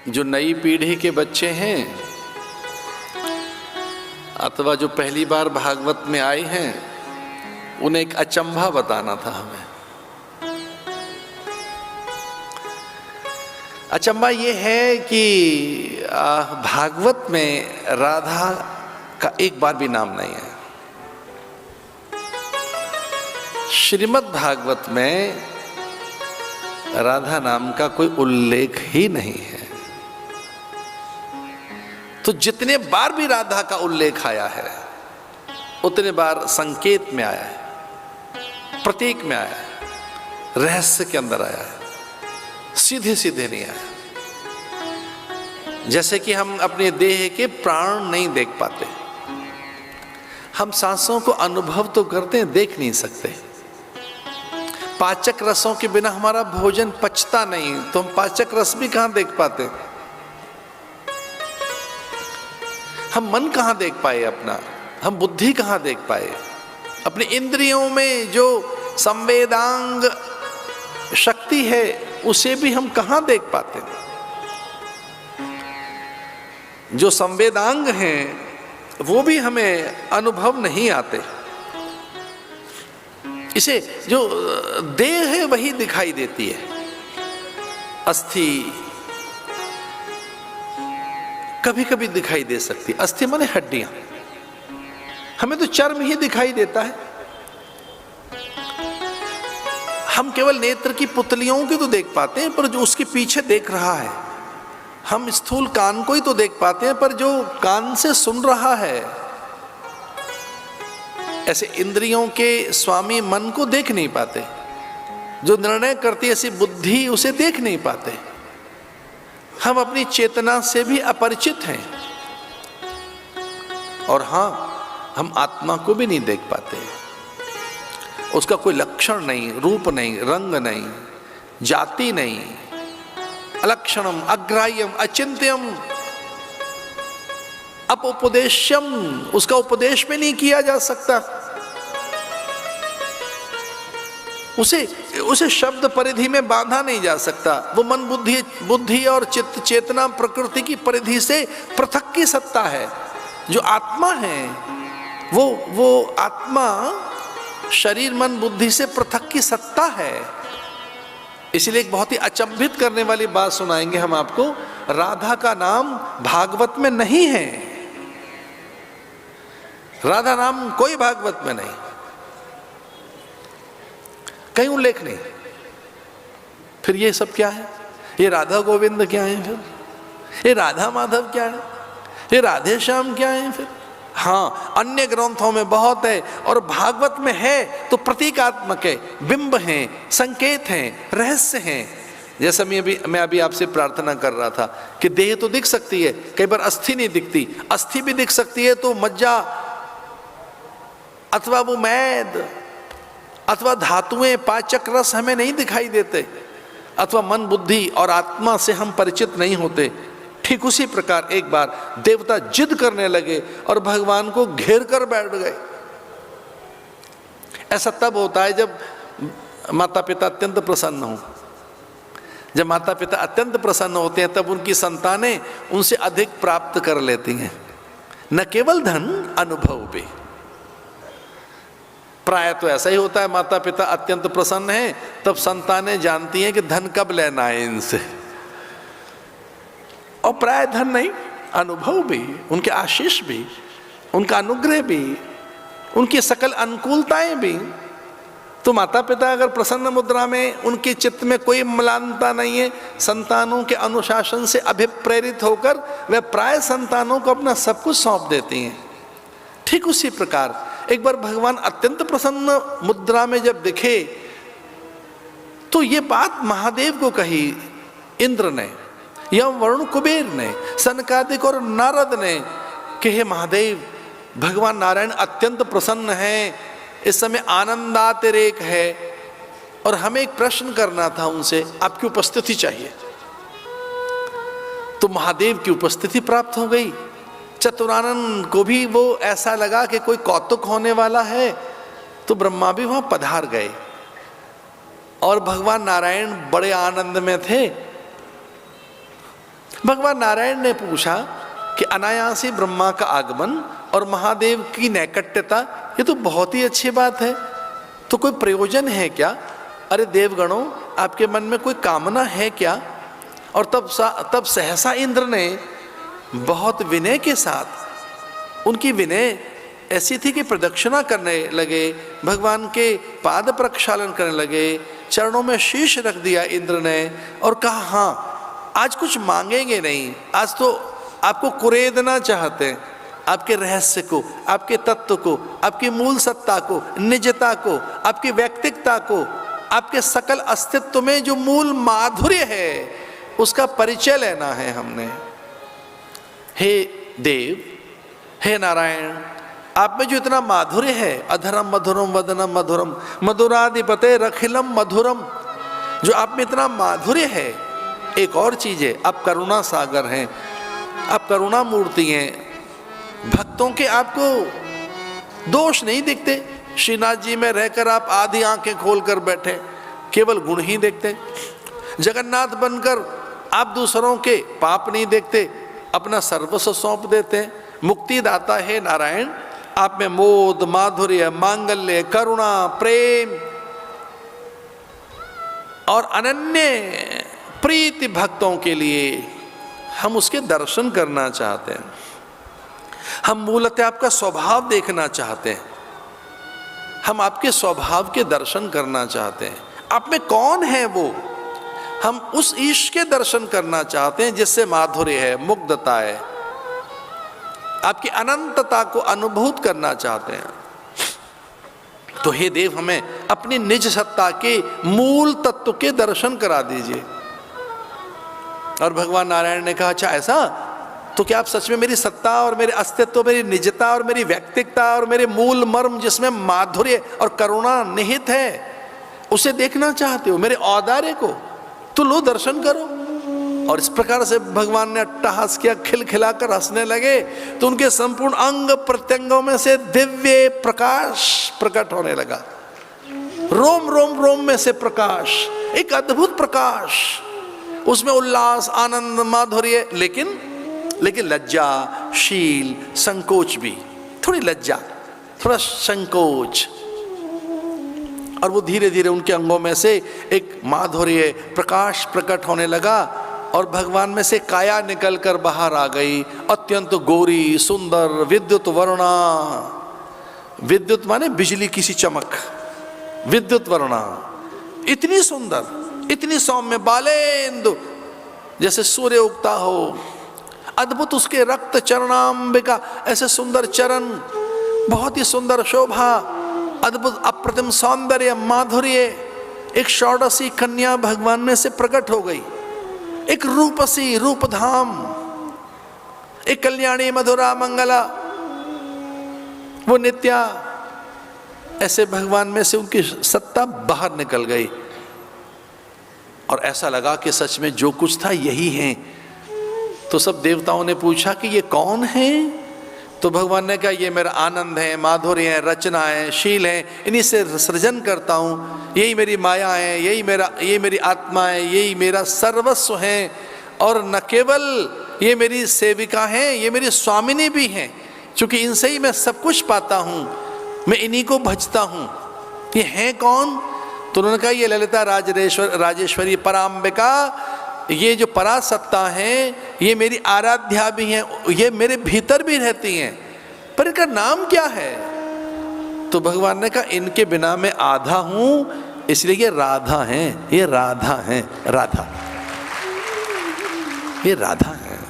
जो नई पीढ़ी के बच्चे हैं अथवा जो पहली बार भागवत में आए हैं, उन्हें एक अचंभा बताना था हमें। अचंभा ये है कि भागवत में राधा का एक बार भी नाम नहीं है। श्रीमद् भागवत में राधा नाम का कोई उल्लेख ही नहीं है। तो जितने बार भी राधा का उल्लेख आया है उतने बार संकेत में आया है, प्रतीक में आया है, रहस्य के अंदर आया है, सीधे सीधे नहीं आया। जैसे कि हम अपने देह के प्राण नहीं देख पाते, हम सांसों को अनुभव तो करते हैं, देख नहीं सकते। पाचक रसों के बिना हमारा भोजन पचता नहीं, तो हम पाचक रस भी कहां देख पाते। हम मन कहां देख पाए अपना, हम बुद्धि कहां देख पाए, अपनी इंद्रियों में जो संवेदांग शक्ति है उसे भी हम कहां देख पाते। जो संवेदांग हैं वो भी हमें अनुभव नहीं आते। इसे जो देह है वही दिखाई देती है। अस्थि कभी कभी दिखाई दे सकती, अस्थि माने हड्डियां, हमें तो चर्म ही दिखाई देता है। हम केवल नेत्र की पुतलियों की तो देख पाते हैं, पर जो उसके पीछे देख रहा है, हम स्थूल कान को ही तो देख पाते हैं, पर जो कान से सुन रहा है, ऐसे इंद्रियों के स्वामी मन को देख नहीं पाते। जो निर्णय करती ऐसी बुद्धि उसे देख नहीं पाते। हम अपनी चेतना से भी अपरिचित हैं। और हां, हम आत्मा को भी नहीं देख पाते। उसका कोई लक्षण नहीं, रूप नहीं, रंग नहीं, जाति नहीं, अलक्षणम, अग्राह्यम, अचिंत्यम, अपउपदेश्यम, उसका उपदेश भी नहीं किया जा सकता। उसे शब्द परिधि में बांधा नहीं जा सकता। वो मन बुद्धि और चित्त चेतना प्रकृति की परिधि से पृथक की सत्ता है। जो आत्मा है वो आत्मा शरीर मन बुद्धि से पृथक की सत्ता है। इसलिए एक बहुत ही अचंभित करने वाली बात सुनाएंगे हम आपको। राधा का नाम भागवत में नहीं है। राधा नाम कोई भागवत में नहीं, कहीं उल्लेख नहीं। फिर ये सब क्या है? ये राधा गोविंद क्या है? फिर ये राधा माधव क्या है? ये राधे श्याम क्या है? फिर हाँ, अन्य ग्रंथों में बहुत है और भागवत में है तो प्रतीकात्मक है, बिंब हैं, संकेत हैं, रहस्य हैं। जैसे मैं अभी आपसे प्रार्थना कर रहा था कि देह तो दिख सकती है, कई बार अस्थि नहीं दिखती। अस्थि भी दिख सकती है तो मज्जा अथवा वो मैद अथवा धातुएं, पाचक रस हमें नहीं दिखाई देते, अथवा मन बुद्धि और आत्मा से हम परिचित नहीं होते। ठीक उसी प्रकार एक बार देवता जिद करने लगे और भगवान को घेर कर बैठ गए। ऐसा तब होता है जब माता पिता अत्यंत प्रसन्न हो। जब माता पिता अत्यंत प्रसन्न होते हैं तब उनकी संतानें उनसे अधिक प्राप्त कर लेती हैं, न केवल धन, अनुभव भी। प्राय तो ऐसा ही होता है, माता पिता अत्यंत प्रसन्न हैं तब संतानें जानती हैं कि धन कब लेना है इनसे। और प्राय धन नहीं, अनुभव भी, उनके आशीष भी, उनका अनुग्रह भी, उनकी सकल अनुकूलताएं भी। तो माता पिता अगर प्रसन्न मुद्रा में, उनके चित्त में कोई म्लानता नहीं है, संतानों के अनुशासन से अभिप्रेरित होकर वे प्राय संतानों को अपना सब कुछ सौंप देती हैं। ठीक उसी प्रकार एक बार भगवान अत्यंत प्रसन्न मुद्रा में जब दिखे तो ये बात महादेव को कही इंद्र ने, यम वरुण कुबेर ने, सनकादिक और नारद ने कि हे महादेव, भगवान नारायण अत्यंत प्रसन्न हैं, इस समय आनंदातिरेक है और हमें एक प्रश्न करना था उनसे, आपकी उपस्थिति चाहिए। तो महादेव की उपस्थिति प्राप्त हो गई। चतुरानन को भी वो ऐसा लगा कि कोई कौतुक होने वाला है, तो ब्रह्मा भी वहां पधार गए और भगवान नारायण बड़े आनंद में थे। भगवान नारायण ने पूछा कि अनायासी ब्रह्मा का आगमन और महादेव की नैकट्यता, ये तो बहुत ही अच्छी बात है, तो कोई प्रयोजन है क्या? अरे देवगणों, आपके मन में कोई कामना है क्या? और तब सहसा इंद्र ने बहुत विनय के साथ, उनकी विनय ऐसी थी कि प्रदक्षिणा करने लगे, भगवान के पाद प्रक्षालन करने लगे, चरणों में शीश रख दिया इंद्र ने और कहा, हाँ आज कुछ मांगेंगे नहीं, आज तो आपको कुरेदना चाहते हैं, आपके रहस्य को, आपके तत्व को, आपकी मूल सत्ता को, निजता को, आपकी व्यक्तिकता को, आपके सकल अस्तित्व में जो मूल माधुर्य है उसका परिचय लेना है हमने। हे देव, हे नारायण, आप में जो इतना माधुर्य है, अधरम मधुरम वदनम मधुरम मधुराधिपते रखिलम मधुरम, जो आप में इतना माधुर्य है, एक और चीज है, आप करुणा सागर हैं, आप करुणा मूर्ति हैं। भक्तों के आपको दोष नहीं दिखते। श्रीनाथ जी में रहकर आप आधी आंखें खोलकर बैठे, केवल गुण ही देखते। जगन्नाथ बनकर आप दूसरों के पाप नहीं देखते, अपना सर्वस्व सौंप देते। मुक्तिदाता है नारायण, आप में मोद, माधुर्य, मांगल्य, करुणा, प्रेम और अनन्य प्रीति भक्तों के लिए, हम उसके दर्शन करना चाहते हैं। हम मूलतः आपका स्वभाव देखना चाहते हैं, हम आपके स्वभाव के दर्शन करना चाहते हैं। आप में कौन है वो, हम उस ईश के दर्शन करना चाहते हैं जिससे माधुर्य है, मुग्धता है, आपकी अनंतता को अनुभूत करना चाहते हैं। तो हे देव, हमें अपनी निज सत्ता के मूल तत्व के दर्शन करा दीजिए। और भगवान नारायण ने कहा, अच्छा ऐसा, तो क्या आप सच में मेरी सत्ता और मेरे अस्तित्व, मेरी निजता और मेरी व्यक्तिकता और मेरे मूल मर्म जिसमें माधुर्य और करुणा निहित है उसे देखना चाहते हो, मेरे औदार्य को? तो लो दर्शन करो। और इस प्रकार से भगवान ने अट्टहास किया, खिलखिलाकर हंसने लगे, तो उनके संपूर्ण अंग प्रत्यंगों में से दिव्य प्रकाश प्रकट होने लगा। रोम रोम रोम में से प्रकाश, एक अद्भुत प्रकाश, उसमें उल्लास, आनंद, माधुर्य, लेकिन लज्जा, शील, संकोच भी, थोड़ी लज्जा, थोड़ा संकोच। और वो धीरे धीरे उनके अंगों में से एक माधुर्य प्रकाश प्रकट होने लगा और भगवान में से काया निकलकर बाहर आ गई, अत्यंत गोरी, सुंदर, विद्युत वर्णा। विद्युत माने बिजली की सी चमक, विद्युत वर्णा, इतनी सुंदर, इतनी सौम्य, बालेंदु, जैसे सूर्य उगता हो। अद्भुत उसके रक्त चरणाम्बिका, ऐसे सुंदर चरण, बहुत ही सुंदर शोभा, अद्भुत अप्रतिम सौंदर्य, माधुर्य। एक षोडशी कन्या भगवान में से प्रकट हो गई, एक रूपसी, रूपधाम, एक कल्याणी, मधुरा, मंगला, वो नित्या। ऐसे भगवान में से उनकी सत्ता बाहर निकल गई और ऐसा लगा कि सच में जो कुछ था यही है। तो सब देवताओं ने पूछा कि ये कौन है? तो भगवान ने कहा, ये मेरा आनंद है, माधुर्य है, रचना है, शील है, इन्हीं से सृजन करता हूँ, यही मेरी माया है, ये मेरी आत्मा है, यही मेरा सर्वस्व है। और न केवल ये मेरी सेविका हैं, ये मेरी स्वामिनी भी हैं, क्योंकि इनसे ही मैं सब कुछ पाता हूँ, मैं इन्हीं को भजता हूँ। ये हैं कौन? तो उन्होंने कहा, ये ललिता राजेश्वरी पराम्बिका, ये जो परासत्ता हैं, ये मेरी आराध्या भी हैं, ये मेरे भीतर भी रहती हैं, पर इनका नाम क्या है? तो भगवान ने कहा, इनके बिना मैं आधा हूं, इसलिए ये राधा हैं, ये राधा हैं, राधा, ये राधा हैं,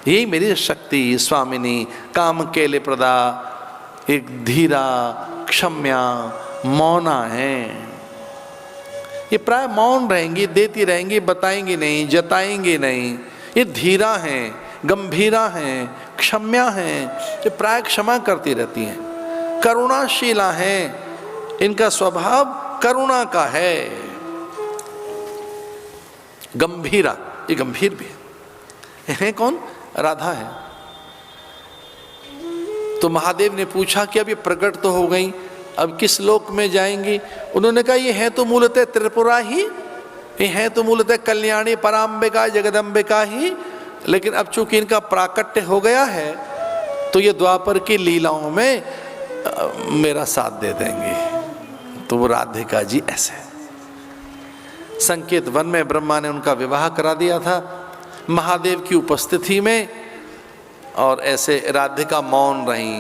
यही मेरी शक्ति, स्वामिनी, काम केले प्रदा, एक धीरा, क्षम्या, मौना है। ये प्राय मौन रहेंगी, देती रहेंगी, बताएंगी नहीं, जताएंगी नहीं। ये धीरा हैं, गंभीरा हैं, क्षम्या हैं, ये प्राय क्षमा करती रहती हैं, करुणाशीला हैं, इनका स्वभाव करुणा का है। गंभीरा, ये गंभीर भी है कौन? राधा है। तो महादेव ने पूछा कि अब ये प्रकट तो हो गई, अब किस लोक में जाएंगी? उन्होंने कहा, ये है तो मूलतः त्रिपुरा ही, ये है तो मूलतः कल्याणी पराम्बिका जगदम्बिका ही, लेकिन अब चूंकि इनका प्राकट्य हो गया है तो ये द्वापर की लीलाओं में मेरा साथ दे देंगे। तो वो राधिका जी ऐसे संकेत वन में ब्रह्मा ने उनका विवाह करा दिया था महादेव की उपस्थिति में, और ऐसे राधिका मौन रही,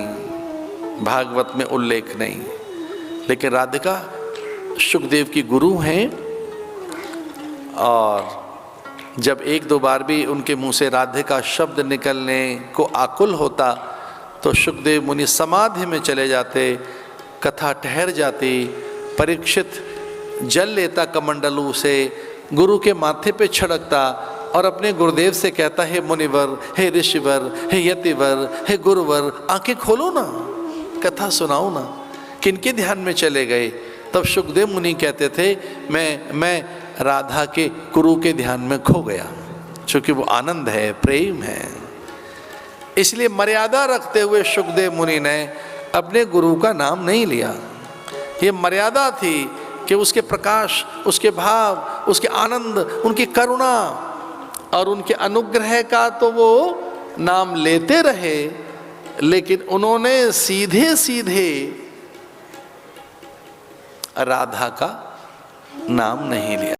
भागवत में उल्लेख नहीं। लेकिन राधिका शुकदेव की गुरु हैं, और जब एक दो बार भी उनके मुंह से राधिका शब्द निकलने को आकुल होता तो शुकदेव मुनि समाधि में चले जाते, कथा ठहर जाती। परीक्षित जल लेता कमंडलू से, गुरु के माथे पे छिड़कता और अपने गुरुदेव से कहता, हे मुनिवर, हे ऋषिवर, हे यतिवर, हे गुरुवर, आंखें खोलो ना, कथा सुनाओ ना। किनके ध्यान में चले गए? तब शुकदेव मुनि कहते थे, मैं राधा के गुरु के ध्यान में खो गया, क्योंकि वो आनंद है, प्रेम है। इसलिए मर्यादा रखते हुए शुकदेव मुनि ने अपने गुरु का नाम नहीं लिया। ये मर्यादा थी कि उसके प्रकाश, उसके भाव, उसके आनंद, उनकी करुणा और उनके अनुग्रह का तो वो नाम लेते रहे, लेकिन उन्होंने सीधे सीधे राधा का नाम नहीं लिया।